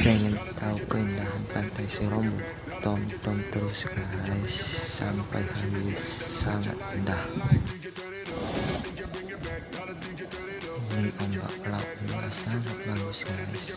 Pengen tahu keindahan pantai Serombo? Tonton terus guys sampai habis, sangat indah. Ini ombak lautnya sangat bagus guys.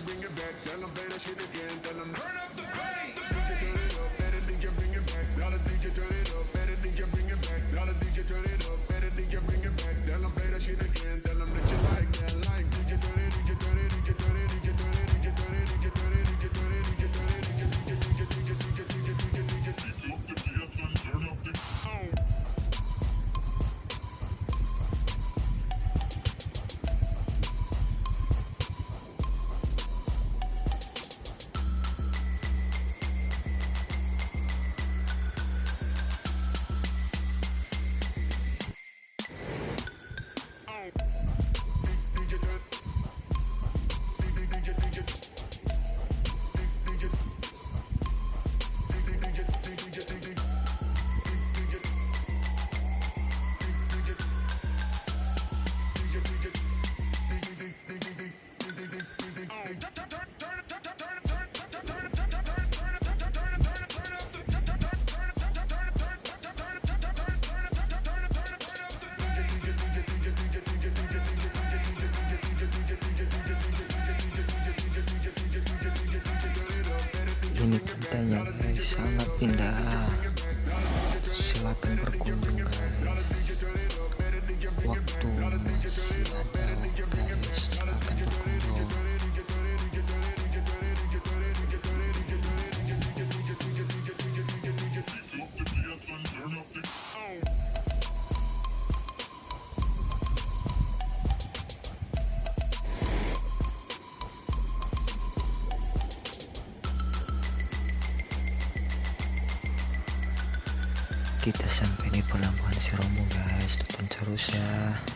Ini pantainya guys, sangat indah. Silakan berkunjung guys. Waktu masih ada guys, silakan berkunjung. Kita sampai di pelabuhan Serombo guys, tonton terus ya.